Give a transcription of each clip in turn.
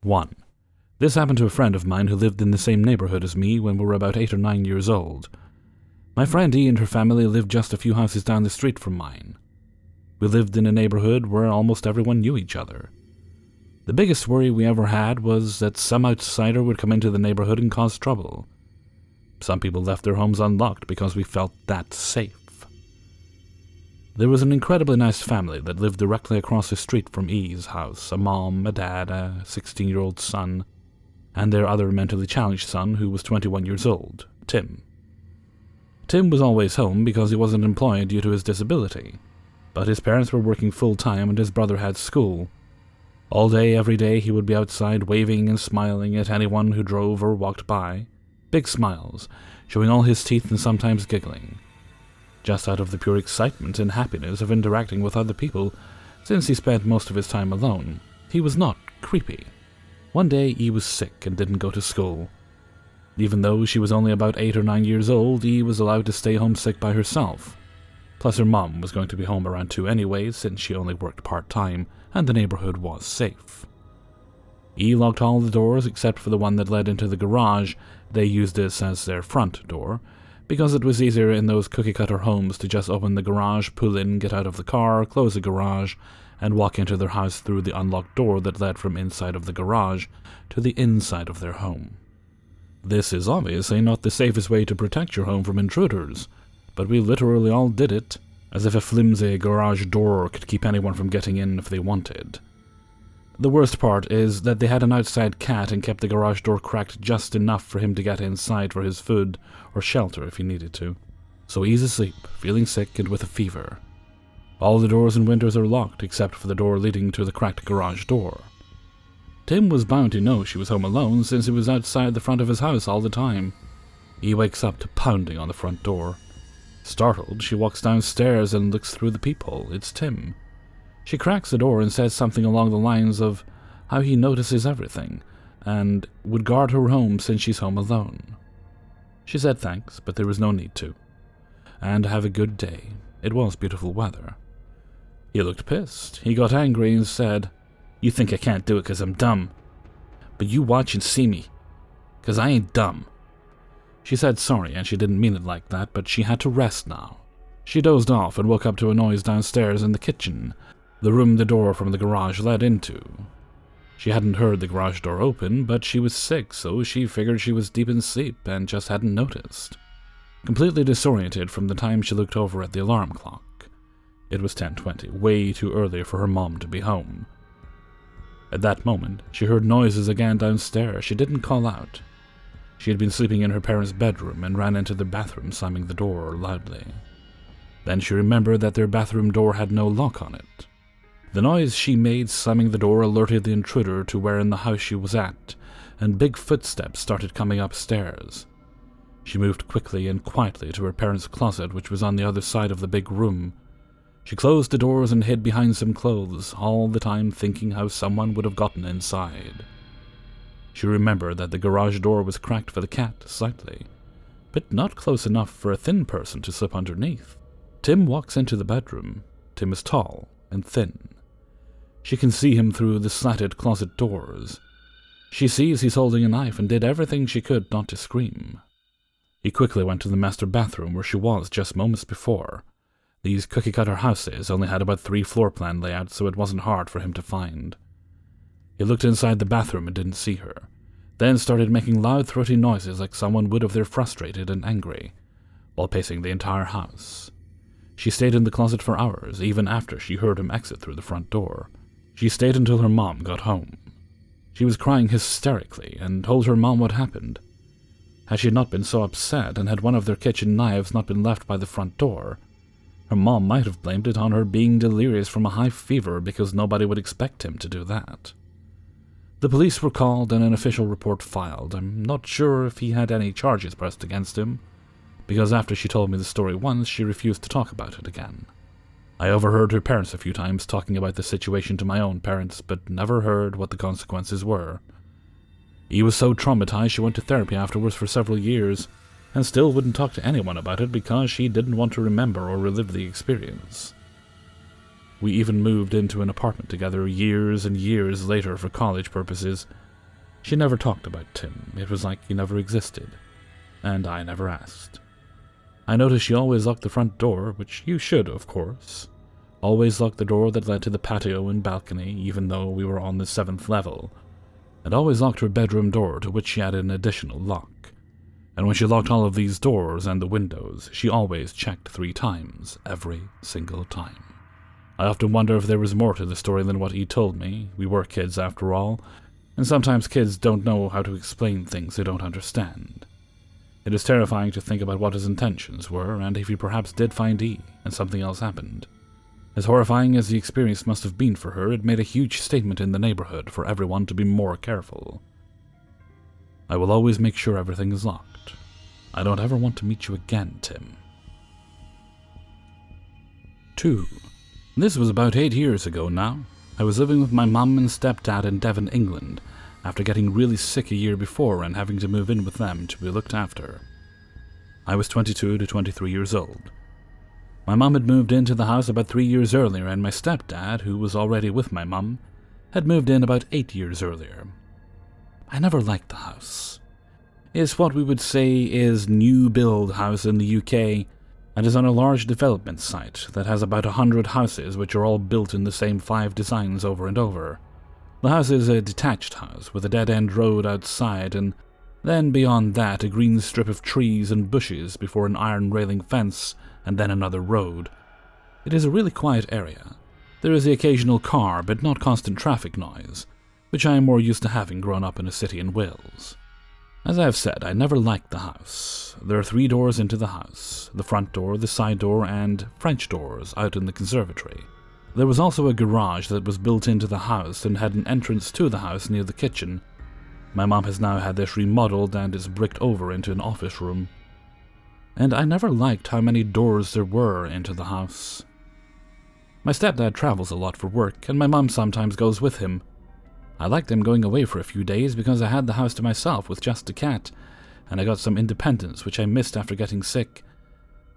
1. This happened to a friend of mine who lived in the same neighborhood as me when we were about 8 or 9 years old. My friend E and her family lived just a few houses down the street from mine. We lived in a neighborhood where almost everyone knew each other. The biggest worry we ever had was that some outsider would come into the neighborhood and cause trouble. Some people left their homes unlocked because we felt that safe. There was an incredibly nice family that lived directly across the street from E's house, a mom, a dad, a 16-year-old son, and their other mentally challenged son who was 21 years old, Tim. Tim was always home because he wasn't employed due to his disability, but his parents were working full-time and his brother had school. All day, every day, he would be outside waving and smiling at anyone who drove or walked by. Big smiles, showing all his teeth and sometimes giggling. Just out of the pure excitement and happiness of interacting with other people, since he spent most of his time alone. He was not creepy. One day, E was sick and didn't go to school. Even though she was only about 8 or 9 years old, E was allowed to stay home sick by herself. Plus her mom was going to be home around 2 anyway, since she only worked part-time, and the neighborhood was safe. E locked all the doors except for the one that led into the garage. They used this as their front door, because it was easier in those cookie-cutter homes to just open the garage, pull in, get out of the car, close the garage, and walk into their house through the unlocked door that led from inside of the garage to the inside of their home. This is obviously not the safest way to protect your home from intruders, but we literally all did it, as if a flimsy garage door could keep anyone from getting in if they wanted. The worst part is that they had an outside cat and kept the garage door cracked just enough for him to get inside for his food or shelter if he needed to. So he's asleep, feeling sick and with a fever. All the doors and windows are locked except for the door leading to the cracked garage door. Tim was bound to know she was home alone since he was outside the front of his house all the time. He wakes up to pounding on the front door. Startled, she walks downstairs and looks through the peephole. It's Tim. She cracks the door and says something along the lines of how he notices everything, and would guard her home since she's home alone. She said thanks, but there was no need to. And have a good day. It was beautiful weather. He looked pissed. He got angry and said, "You think I can't do it 'cause I'm dumb? But you watch and see me, 'cause I ain't dumb." She said sorry, and she didn't mean it like that, but she had to rest now. She dozed off and woke up to a noise downstairs in the kitchen, the room the door from the garage led into. She hadn't heard the garage door open, but she was sick, so she figured she was deep in sleep and just hadn't noticed. Completely disoriented from the time she looked over at the alarm clock. It was 10:20, way too early for her mom to be home. At that moment, she heard noises again downstairs. She didn't call out. She had been sleeping in her parents' bedroom and ran into the bathroom, slamming the door loudly. Then she remembered that their bathroom door had no lock on it. The noise she made slamming the door alerted the intruder to where in the house she was at, and big footsteps started coming upstairs. She moved quickly and quietly to her parents' closet, which was on the other side of the big room. She closed the doors and hid behind some clothes, all the time thinking how someone would have gotten inside. She remembered that the garage door was cracked for the cat, slightly, but not close enough for a thin person to slip underneath. Tim walks into the bedroom. Tim is tall and thin. She can see him through the slatted closet doors. She sees he's holding a knife and did everything she could not to scream. He quickly went to the master bathroom where she was just moments before. These cookie-cutter houses only had about 3 floor plan layouts, so it wasn't hard for him to find. He looked inside the bathroom and didn't see her, then started making loud, throaty noises like someone would if they're frustrated and angry, while pacing the entire house. She stayed in the closet for hours, even after she heard him exit through the front door. She stayed until her mom got home. She was crying hysterically and told her mom what happened. Had she not been so upset, and had one of their kitchen knives not been left by the front door, her mom might have blamed it on her being delirious from a high fever because nobody would expect him to do that. The police were called and an official report filed. I'm not sure if he had any charges pressed against him, because after she told me the story once, she refused to talk about it again. I overheard her parents a few times talking about the situation to my own parents, but never heard what the consequences were. He was so traumatized she went to therapy afterwards for several years, and still wouldn't talk to anyone about it because she didn't want to remember or relive the experience. We even moved into an apartment together years and years later for college purposes, She never talked about Tim. It was like he never existed, and I never asked. I noticed she always locked the front door, which you should, of course. Always locked the door that led to the patio and balcony, even though we were on the 7th level, and always locked her bedroom door, to which she added an additional lock. And when she locked all of these doors and the windows, she always checked 3 times, every single time. I often wonder if there was more to the story than what he told me. We were kids after all, and sometimes kids don't know how to explain things they don't understand. It is terrifying to think about what his intentions were, and if he perhaps did find E, and something else happened. As horrifying as the experience must have been for her, it made a huge statement in the neighborhood for everyone to be more careful. I will always make sure everything is locked. I don't ever want to meet you again, Tim. 2. This was about 8 years ago now. I was living with my mum and stepdad in Devon, England, after getting really sick a year before and having to move in with them to be looked after. I was 22 to 23 years old. My mum had moved into the house about 3 years earlier, and my stepdad, who was already with my mum, had moved in about 8 years earlier. I never liked the house. It's what we would say is new build house in the UK, and is on a large development site that has about 100 houses which are all built in the same 5 designs over and over. The house is a detached house with a dead-end road outside, and then beyond that a green strip of trees and bushes before an iron railing fence, and then another road. It is a really quiet area. There is the occasional car, but not constant traffic noise, which I am more used to having grown up in a city in Wales. As I have said, I never liked the house. There are 3 doors into the house: the front door, the side door, and French doors out in the conservatory. There was also a garage that was built into the house and had an entrance to the house near the kitchen. My mom has now had this remodeled and is bricked over into an office room. And I never liked how many doors there were into the house. My stepdad travels a lot for work, and my mom sometimes goes with him. I liked them going away for a few days because I had the house to myself with just a cat, and I got some independence which I missed after getting sick,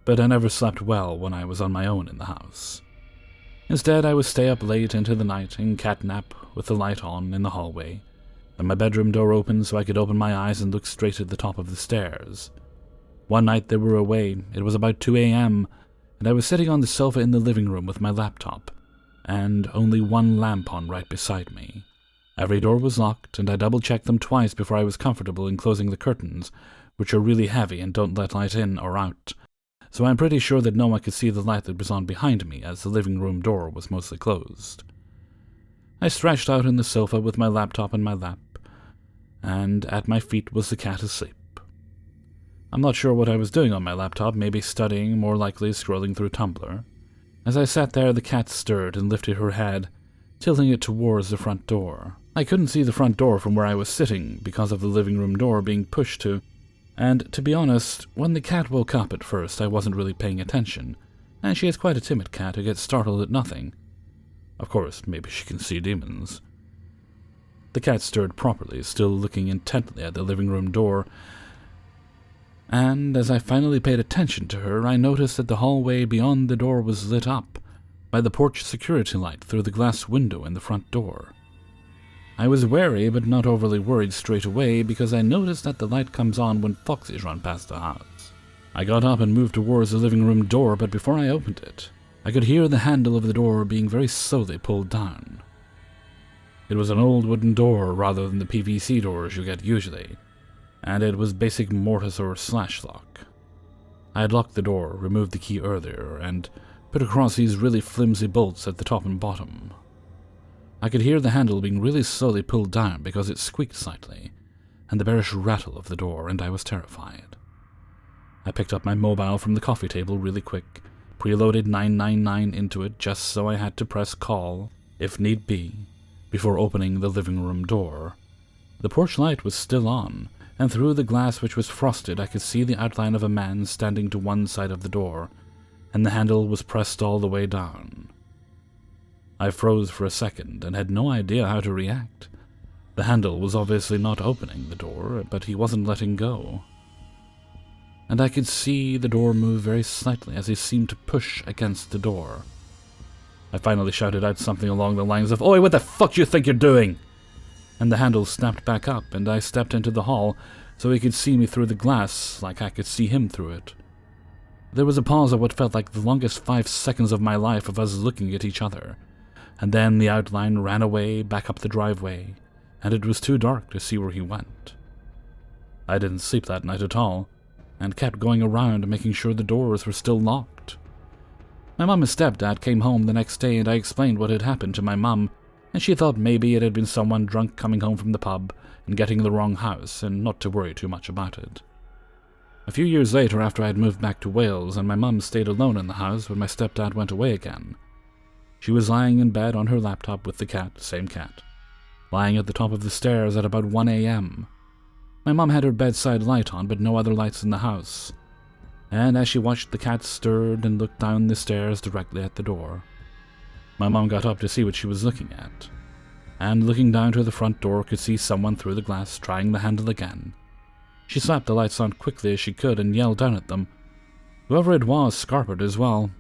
but I never slept well when I was on my own in the house. Instead, I would stay up late into the night and catnap with the light on in the hallway, and my bedroom door open so I could open my eyes and look straight at the top of the stairs. One night they were away. It was about 2 a.m., and I was sitting on the sofa in the living room with my laptop, and only one lamp on right beside me. Every door was locked, and I double-checked them twice before I was comfortable in closing the curtains, which are really heavy and don't let light in or out, so I'm pretty sure that no one could see the light that was on behind me, as the living room door was mostly closed. I stretched out on the sofa with my laptop in my lap, and at my feet was the cat asleep. I'm not sure what I was doing on my laptop, maybe studying, more likely scrolling through Tumblr. As I sat there, the cat stirred and lifted her head, tilting it towards the front door. I couldn't see the front door from where I was sitting because of the living room door being pushed to, and to be honest, when the cat woke up at first I wasn't really paying attention, and she is quite a timid cat who gets startled at nothing. Of course, maybe she can see demons. The cat stirred properly, still looking intently at the living room door, and as I finally paid attention to her, I noticed that the hallway beyond the door was lit up by the porch security light through the glass window in the front door. I was wary, but not overly worried straight away, because I noticed that the light comes on when foxes run past the house. I got up and moved towards the living room door, but before I opened it, I could hear the handle of the door being very slowly pulled down. It was an old wooden door rather than the PVC doors you get usually, and it was basic mortise or slash lock. I had locked the door, removed the key earlier, and put across these really flimsy bolts at the top and bottom. I could hear the handle being really slowly pulled down because it squeaked slightly, and the bearish rattle of the door, and I was terrified. I picked up my mobile from the coffee table really quick, preloaded 999 into it just so I had to press call, if need be, before opening the living room door. The porch light was still on, and through the glass which was frosted I could see the outline of a man standing to one side of the door, and the handle was pressed all the way down. I froze for a second and had no idea how to react. The handle was obviously not opening the door, but he wasn't letting go. And I could see the door move very slightly as he seemed to push against the door. I finally shouted out something along the lines of, "Oi, what the fuck do you think you're doing?" and the handle snapped back up, and I stepped into the hall so he could see me through the glass like I could see him through it. There was a pause of what felt like the longest 5 seconds of my life of us looking at each other, and then the outline ran away back up the driveway, and it was too dark to see where he went. I didn't sleep that night at all, and kept going around making sure the doors were still locked. My mum and stepdad came home the next day, and I explained what had happened to my mum, and she thought maybe it had been someone drunk coming home from the pub and getting the wrong house, and not to worry too much about it. A few years later, after I had moved back to Wales and my mum stayed alone in the house when my stepdad went away again, she was lying in bed on her laptop with the cat, same cat, lying at the top of the stairs at about 1 a.m. My mum had her bedside light on, but no other lights in the house, and as she watched, the cat stirred and looked down the stairs directly at the door. My mum got up to see what she was looking at, and looking down to the front door could see someone through the glass trying the handle again. She slapped the lights on quickly as she could and yelled down at them. Whoever it was scarpered as well.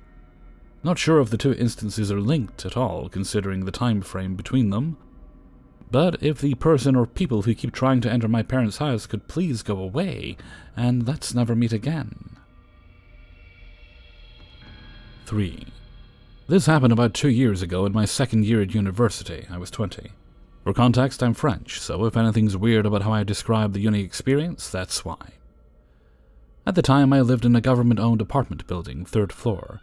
Not sure if the two instances are linked at all, considering the time frame between them. But if the person or people who keep trying to enter my parents' house could please go away, and let's never meet again. 3. This happened about 2 years ago in my second year at university. I was 20. For context, I'm French, so if anything's weird about how I describe the uni experience, that's why. At the time, I lived in a government-owned apartment building, 3rd floor.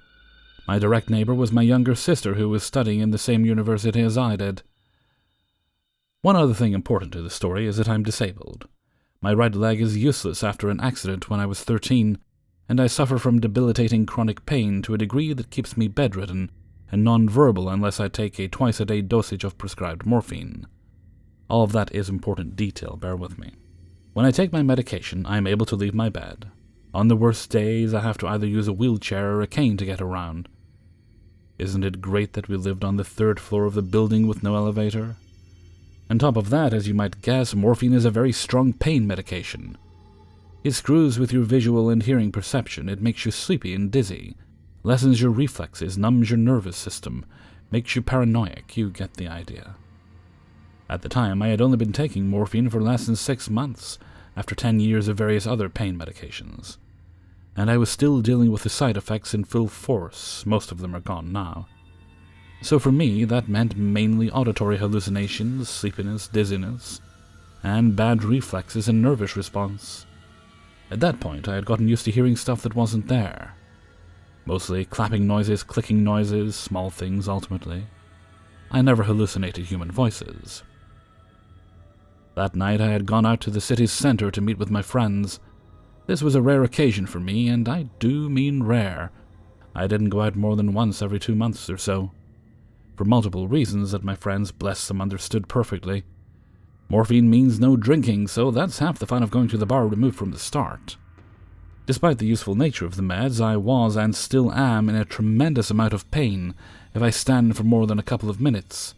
My direct neighbor was my younger sister, who was studying in the same university as I did. One other thing important to the story is that I'm disabled. My right leg is useless after an accident when I was 13, and I suffer from debilitating chronic pain to a degree that keeps me bedridden and non-verbal unless I take a twice-a-day dosage of prescribed morphine. All of that is important detail, bear with me. When I take my medication, I am able to leave my bed. On the worst days, I have to either use a wheelchair or a cane to get around. Isn't it great that we lived on the 3rd floor of the building with no elevator? On top of that, as you might guess, morphine is a very strong pain medication. It screws with your visual and hearing perception, it makes you sleepy and dizzy, lessens your reflexes, numbs your nervous system, makes you paranoid, you get the idea. At the time, I had only been taking morphine for less than 6 months, after 10 years of various other pain medications. And I was still dealing with the side effects in full force, most of them are gone now. So for me, that meant mainly auditory hallucinations, sleepiness, dizziness, and bad reflexes and nervous response. At that point, I had gotten used to hearing stuff that wasn't there. Mostly clapping noises, clicking noises, small things ultimately. I never hallucinated human voices. That night I had gone out to the city's center to meet with my friends. This was a rare occasion for me, and I do mean rare. I didn't go out more than once every 2 months or so. For multiple reasons that my friends, bless them, understood perfectly. Morphine means no drinking, so that's half the fun of going to the bar removed from the start. Despite the useful nature of the meds, I was and still am in a tremendous amount of pain if I stand for more than a couple of minutes,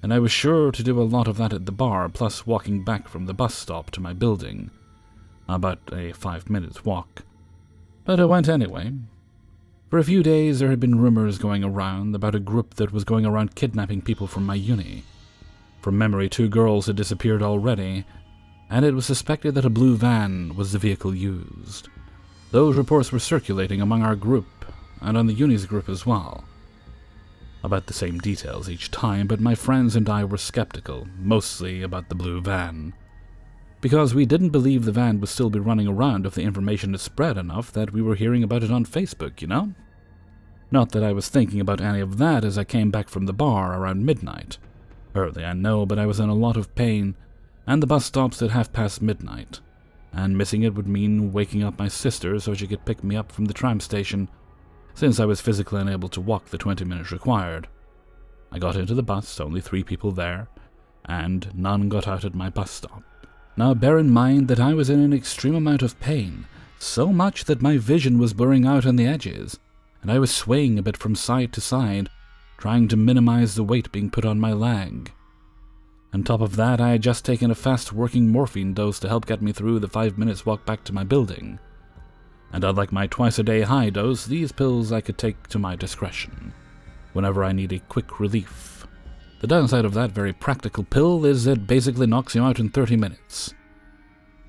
and I was sure to do a lot of that at the bar, plus walking back from the bus stop to my building. About a 5-minute walk. But I went anyway. For a few days there had been rumors going around about a group that was going around kidnapping people from my uni. From memory, 2 girls had disappeared already, and it was suspected that a blue van was the vehicle used. Those reports were circulating among our group, and on the uni's group as well. About the same details each time, but my friends and I were skeptical, mostly about the blue van. Because we didn't believe the van would still be running around if the information had spread enough that we were hearing about it on Facebook, you know? Not that I was thinking about any of that as I came back from the bar around midnight. Early, I know, but I was in a lot of pain, and the bus stops at midnight. And missing it would mean waking up my sister so she could pick me up from the tram station, since I was physically unable to walk the 20 minutes required. I got into the bus, only 3 people there, and none got out at my bus stop. Now bear in mind that I was in an extreme amount of pain, so much that my vision was blurring out on the edges, and I was swaying a bit from side to side, trying to minimize the weight being put on my leg. On top of that, I had just taken a fast-working morphine dose to help get me through the 5 minutes walk back to my building. And unlike my twice-a-day high dose, these pills I could take to my discretion, whenever I need a quick relief. The downside of that very practical pill is it basically knocks you out in 30 minutes.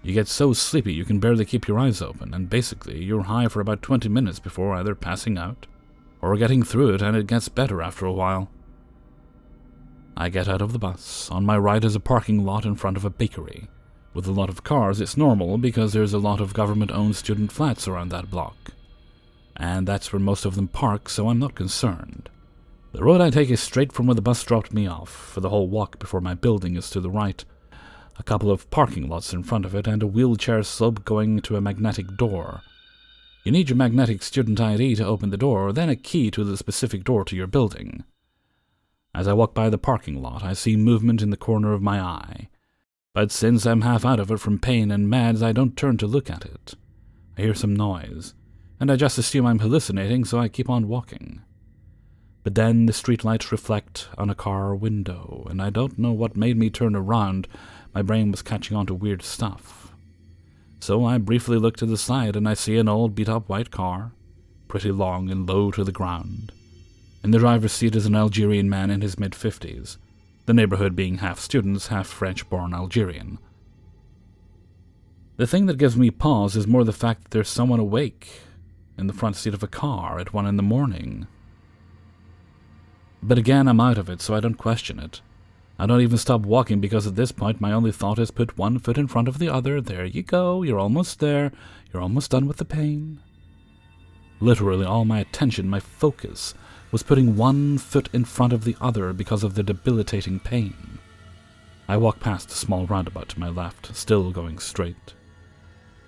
You get so sleepy you can barely keep your eyes open, and basically you're high for about 20 minutes before either passing out or getting through it, and it gets better after a while. I get out of the bus. On my right is a parking lot in front of a bakery. With a lot of cars, it's normal because there's a lot of government-owned student flats around that block. And that's where most of them park, so I'm not concerned. The road I take is straight from where the bus dropped me off, for the whole walk before my building is to the right. A couple of parking lots in front of it, and a wheelchair slope going to a magnetic door. You need your magnetic student ID to open the door, then a key to the specific door to your building. As I walk by the parking lot, I see movement in the corner of my eye. But since I'm half out of it from pain and meds, I don't turn to look at it. I hear some noise, and I just assume I'm hallucinating, so I keep on walking. But then the streetlights reflect on a car window, and I don't know what made me turn around. My brain was catching on to weird stuff. So I briefly look to the side, and I see an old beat-up white car, pretty long and low to the ground. In the driver's seat is an Algerian man in his mid-50s, the neighborhood being half students, half French-born Algerian. The thing that gives me pause is more the fact that there's someone awake in the front seat of a car at 1 a.m. But again, I'm out of it, so I don't question it. I don't even stop walking because at this point my only thought is put one foot in front of the other. There you go, you're almost there. You're almost done with the pain. Literally all my attention, my focus, was putting one foot in front of the other because of the debilitating pain. I walk past a small roundabout to my left, still going straight.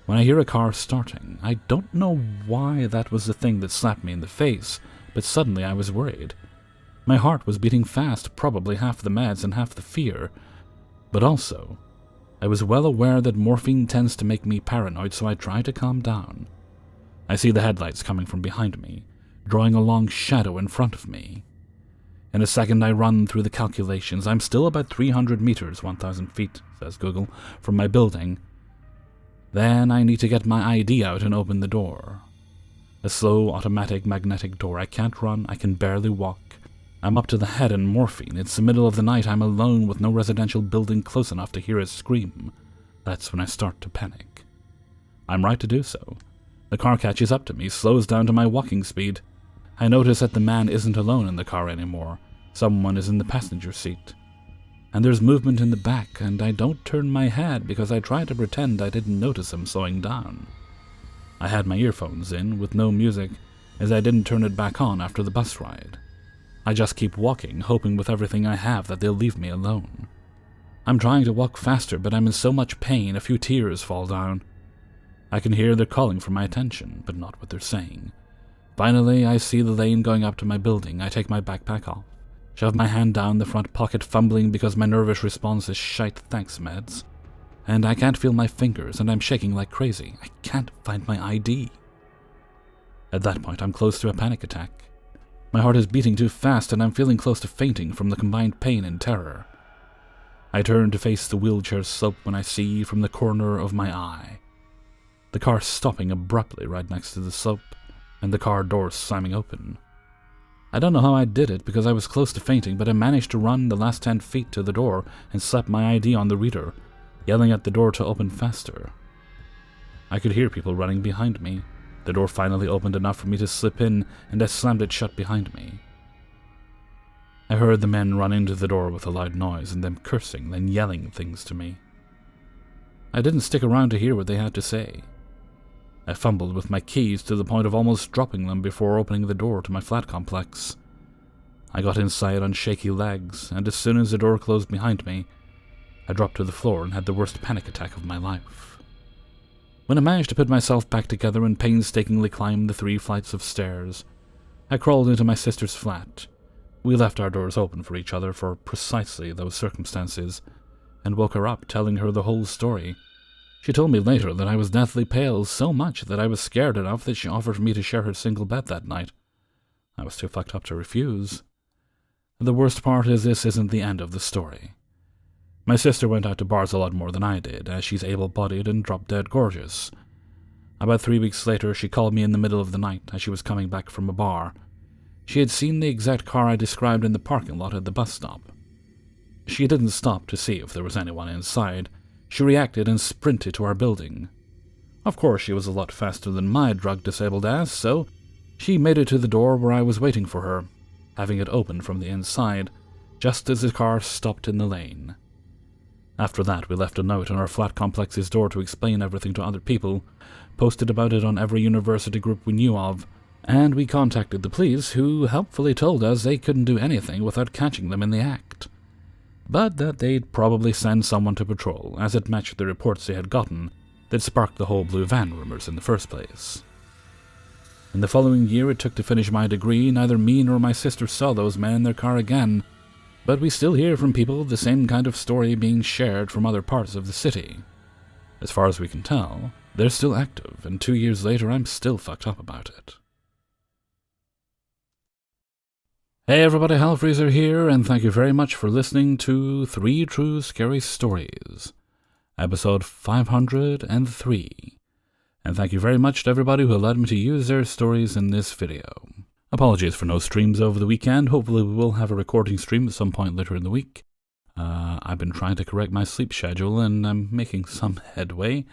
When I hear a car starting, I don't know why that was the thing that slapped me in the face, but suddenly I was worried. My heart was beating fast, probably half the meds and half the fear, but also, I was well aware that morphine tends to make me paranoid, so I tried to calm down. I see the headlights coming from behind me, drawing a long shadow in front of me. In a second I run through the calculations. I'm still about 300 meters, 1,000 feet, says Google, from my building. Then I need to get my ID out and open the door. A slow, automatic, magnetic door. I can't run, I can barely walk. I'm up to the head in morphine. It's the middle of the night. I'm alone with no residential building close enough to hear a scream. That's when I start to panic. I'm right to do so. The car catches up to me, slows down to my walking speed. I notice that the man isn't alone in the car anymore. Someone is in the passenger seat. And there's movement in the back, and I don't turn my head because I try to pretend I didn't notice him slowing down. I had my earphones in, with no music, as I didn't turn it back on after the bus ride. I just keep walking, hoping with everything I have that they'll leave me alone. I'm trying to walk faster, but I'm in so much pain, a few tears fall down. I can hear they're calling for my attention, but not what they're saying. Finally, I see the lane going up to my building. I take my backpack off, shove my hand down the front pocket, fumbling because my nervous response is shite thanks meds. And I can't feel my fingers, and I'm shaking like crazy. I can't find my ID. At that point, I'm close to a panic attack. My heart is beating too fast, and I'm feeling close to fainting from the combined pain and terror. I turn to face the wheelchair slope when I see from the corner of my eye the car stopping abruptly right next to the slope, and the car doors slamming open. I don't know how I did it because I was close to fainting, but I managed to run the last 10 feet to the door and slap my ID on the reader, yelling at the door to open faster. I could hear people running behind me. The door finally opened enough for me to slip in, and I slammed it shut behind me. I heard the men run into the door with a loud noise, and them cursing, then yelling things to me. I didn't stick around to hear what they had to say. I fumbled with my keys to the point of almost dropping them before opening the door to my flat complex. I got inside on shaky legs, and as soon as the door closed behind me, I dropped to the floor and had the worst panic attack of my life. When I managed to put myself back together and painstakingly climbed the 3 flights of stairs, I crawled into my sister's flat. We left our doors open for each other for precisely those circumstances, and woke her up, telling her the whole story. She told me later that I was deathly pale, so much that I was scared enough that she offered me to share her single bed that night. I was too fucked up to refuse. The worst part is this isn't the end of the story. My sister went out to bars a lot more than I did, as she's able-bodied and drop-dead gorgeous. About 3 weeks later, she called me in the middle of the night as she was coming back from a bar. She had seen the exact car I described in the parking lot at the bus stop. She didn't stop to see if there was anyone inside. She reacted and sprinted to our building. Of course, she was a lot faster than my drug-disabled ass, so she made it to the door where I was waiting for her, having it open from the inside, just as the car stopped in the lane. After that, we left a note on our flat complex's door to explain everything to other people, posted about it on every university group we knew of, and we contacted the police, who helpfully told us they couldn't do anything without catching them in the act, but that they'd probably send someone to patrol, as it matched the reports they had gotten that sparked the whole blue van rumors in the first place. In the following year it took to finish my degree, neither me nor my sister saw those men in their car again, but we still hear from people the same kind of story being shared from other parts of the city. As far as we can tell, they're still active, and 2 years later I'm still fucked up about it. Hey everybody, Hellfreezer here, and thank you very much for listening to 3 True Scary Stories, episode 503. And thank you very much to everybody who allowed me to use their stories in this video. Apologies for no streams over the weekend. Hopefully we will have a recording stream at some point later in the week. I've been trying to correct my sleep schedule, and I'm making some headway.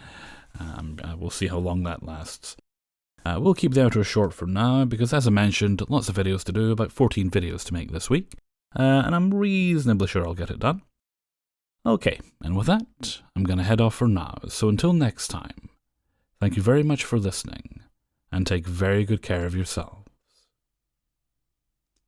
We'll see how long that lasts. We'll keep the outro short for now, because as I mentioned, lots of videos to do, about 14 videos to make this week, and I'm reasonably sure I'll get it done. Okay, and with that, I'm going to head off for now, so until next time, thank you very much for listening, and take very good care of yourself.